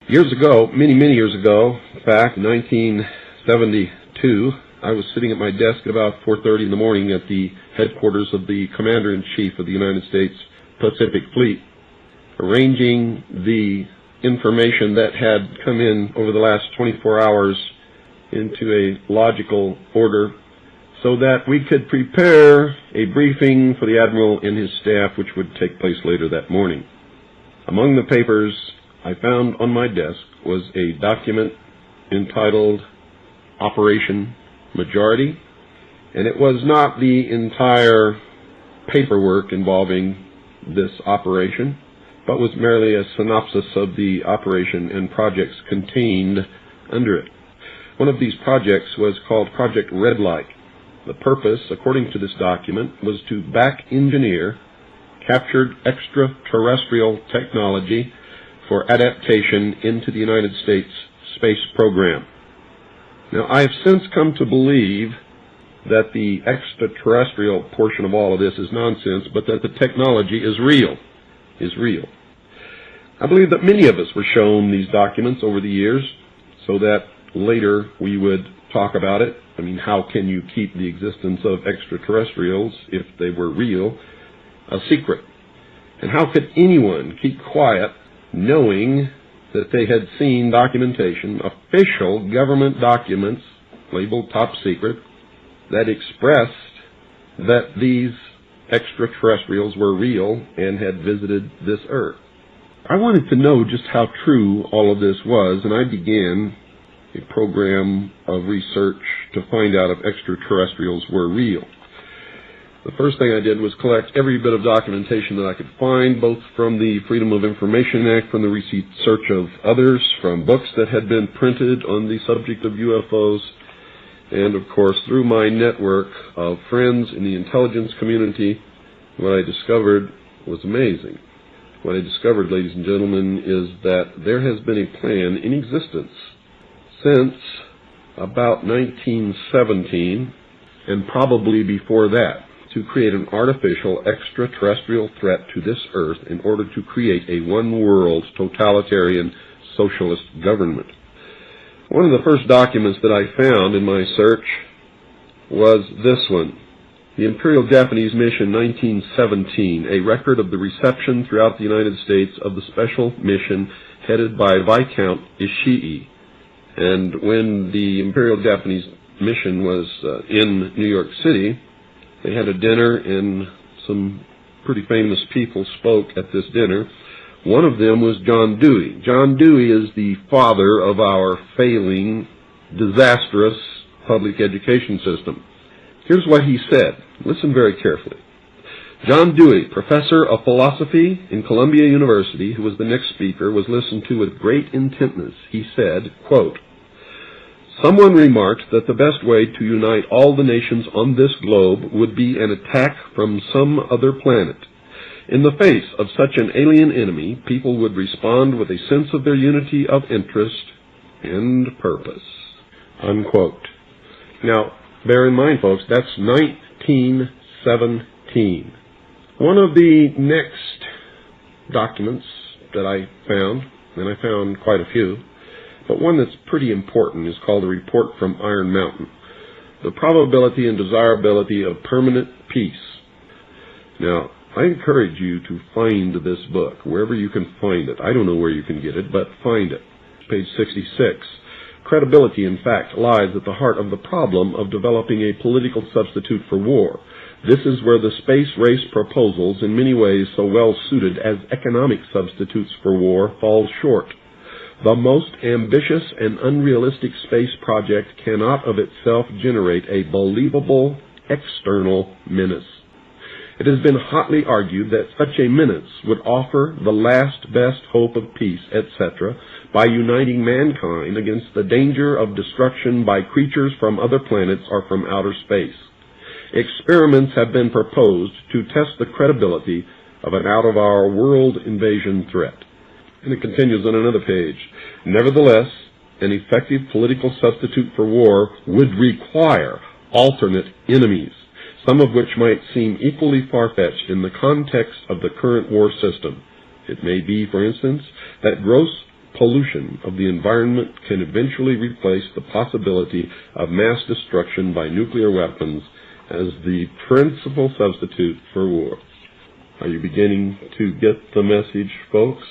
Years ago, many years ago, in fact, in 1972, I was sitting at my desk at about 4:30 in the morning at the headquarters of the Commander-in-Chief of the United States Pacific Fleet, arranging the information that had come in over the last 24 hours into a logical order so that we could prepare a briefing for the Admiral and his staff, which would take place later that morning. Among the papers I found on my desk was a document entitled Operation Majority, and it was not the entire paperwork involving this operation, but was merely a synopsis of the operation and projects contained under it. One of these projects was called Project Red Light. The purpose, according to this document, was to back-engineer captured extraterrestrial technology for adaptation into the United States space program. Now, I have since come to believe that the extraterrestrial portion of all of this is nonsense, but that the technology is real. I believe that many of us were shown these documents over the years so that later we would talk about it. I mean, how can you keep the existence of extraterrestrials, if they were real, a secret? And how could anyone keep quiet knowing that they had seen documentation, official government documents labeled top secret, that expressed that these extraterrestrials were real and had visited this earth? I wanted to know just how true all of this was, and I began a program of research to find out if extraterrestrials were real. The first thing I did was collect every bit of documentation that I could find, both from the Freedom of Information Act, from the research of others, from books that had been printed on the subject of UFOs, and of course through my network of friends in the intelligence community. What I discovered was amazing. What I discovered, ladies and gentlemen, is that there has been a plan in existence since about 1917, and probably before that, to create an artificial extraterrestrial threat to this earth in order to create a one-world totalitarian socialist government. One of the first documents that I found in my search was this one, the Imperial Japanese Mission 1917, a record of the reception throughout the United States of the special mission headed by Viscount Ishii. And when the Imperial Japanese Mission was in New York City, they had a dinner, and some pretty famous people spoke at this dinner. One of them was John Dewey. John Dewey is the father of our failing, disastrous public education system. Here's what he said. Listen very carefully. John Dewey, professor of philosophy in Columbia University, who was the next speaker, was listened to with great intentness. He said, quote, "Someone remarked that the best way to unite all the nations on this globe would be an attack from some other planet. In the face of such an alien enemy, people would respond with a sense of their unity of interest and purpose." Unquote. Now, bear in mind, folks, that's 1917. One of the next documents that I found, and I found quite a few, but one that's pretty important, is called a report from Iron Mountain, the probability and desirability of permanent peace. Now, I encourage you to find this book, wherever you can find it. I don't know where you can get it, but find it. Page 66. Credibility, in fact, lies at the heart of the problem of developing a political substitute for war. This is where the space race proposals, in many ways so well suited as economic substitutes for war, fall short. The most ambitious and unrealistic space project cannot of itself generate a believable external menace. It has been hotly argued that such a menace would offer the last best hope of peace, etc., by uniting mankind against the danger of destruction by creatures from other planets or from outer space. Experiments have been proposed to test the credibility of an out-of-our-world invasion threat. And it continues on another page. Nevertheless, an effective political substitute for war would require alternate enemies, some of which might seem equally far-fetched in the context of the current war system. It may be, for instance, that gross pollution of the environment can eventually replace the possibility of mass destruction by nuclear weapons as the principal substitute for war. Are you beginning to get the message, folks?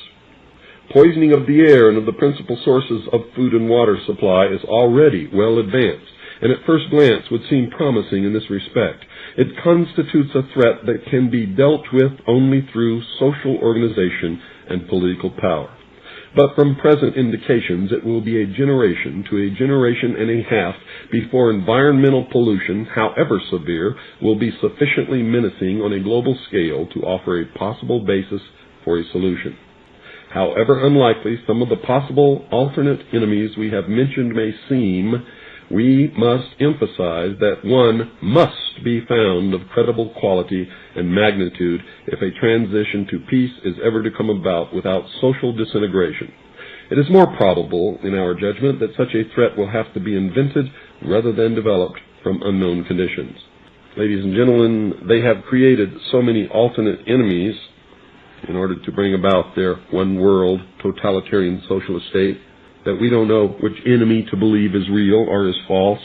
Poisoning of the air and of the principal sources of food and water supply is already well advanced, and at first glance would seem promising in this respect. It constitutes a threat that can be dealt with only through social organization and political power. But from present indications, it will be a generation to a generation and a half before environmental pollution, however severe, will be sufficiently menacing on a global scale to offer a possible basis for a solution. However unlikely some of the possible alternate enemies we have mentioned may seem, we must emphasize that one must be found of credible quality and magnitude if a transition to peace is ever to come about without social disintegration. It is more probable, in our judgment, that such a threat will have to be invented rather than developed from unknown conditions. Ladies and gentlemen, they have created so many alternate enemies in order to bring about their one-world totalitarian socialist state that we don't know which enemy to believe is real or is false,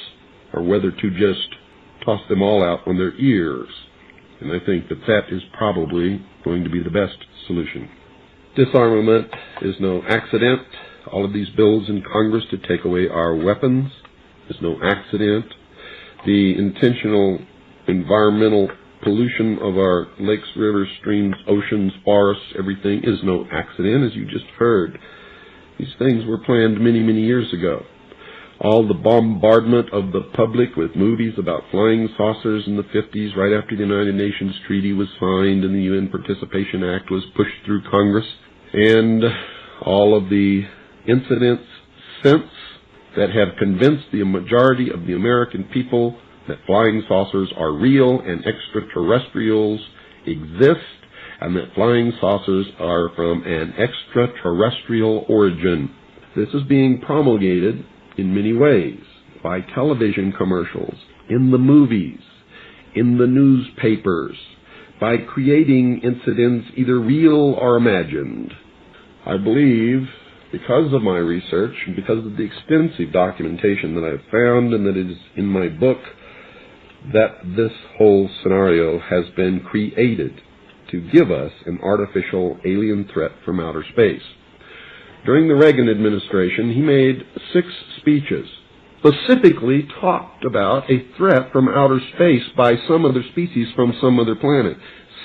or whether to just toss them all out on their ears. And I think that that is probably going to be the best solution. Disarmament is no accident. All of these bills in Congress to take away our weapons is no accident. The intentional environmental pollution of our lakes, rivers, streams, oceans, forests, everything is no accident, as you just heard. These things were planned many, many years ago. All the bombardment of the public with movies about flying saucers in the 50s, right after the United Nations Treaty was signed and the UN Participation Act was pushed through Congress, and all of the incidents since that have convinced the majority of the American people that flying saucers are real and extraterrestrials exist, and that flying saucers are from an extraterrestrial origin. This is being promulgated in many ways, by television commercials, in the movies, in the newspapers, by creating incidents either real or imagined. I believe, because of my research, and because of the extensive documentation that I've found and that is in my book, that this whole scenario has been created to give us an artificial alien threat from outer space. During the Reagan administration, he made 6 speeches, specifically talked about a threat from outer space by some other species from some other planet.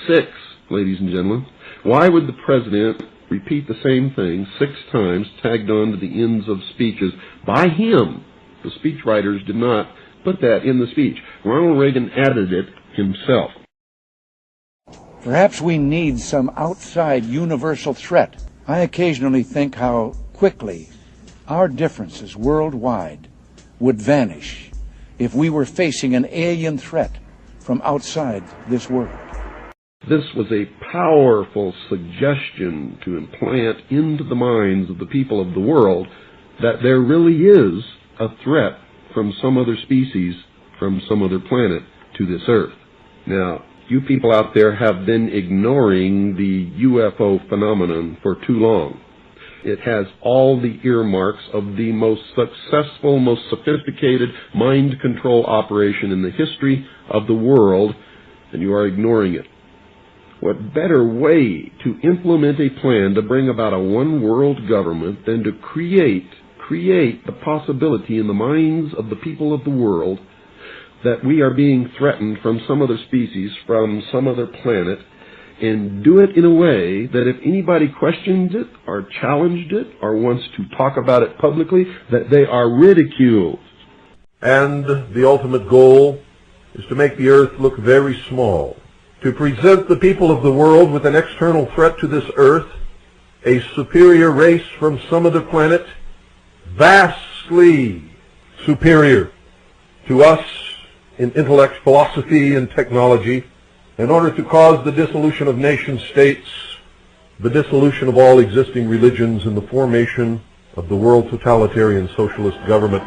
6, ladies and gentlemen. Why would the president repeat the same thing 6 times, tagged on to the ends of speeches by him? The speechwriters did not put that in the speech. Ronald Reagan added it himself. Perhaps we need some outside universal threat. I occasionally think how quickly our differences worldwide would vanish if we were facing an alien threat from outside this world. This was a powerful suggestion to implant into the minds of the people of the world that there really is a threat from some other species, from some other planet to this earth. Now, you people out there have been ignoring the UFO phenomenon for too long. It has all the earmarks of the most successful, most sophisticated mind control operation in the history of the world, and you are ignoring it. What better way to implement a plan to bring about a one-world government than to create the possibility in the minds of the people of the world that we are being threatened from some other species, from some other planet, and do it in a way that if anybody questions it or challenged it or wants to talk about it publicly, that they are ridiculed. And the ultimate goal is to make the earth look very small, to present the people of the world with an external threat to this earth, a superior race from some other planet, vastly superior to us in intellect, philosophy, and technology, in order to cause the dissolution of nation states, the dissolution of all existing religions, and the formation of the world totalitarian socialist government.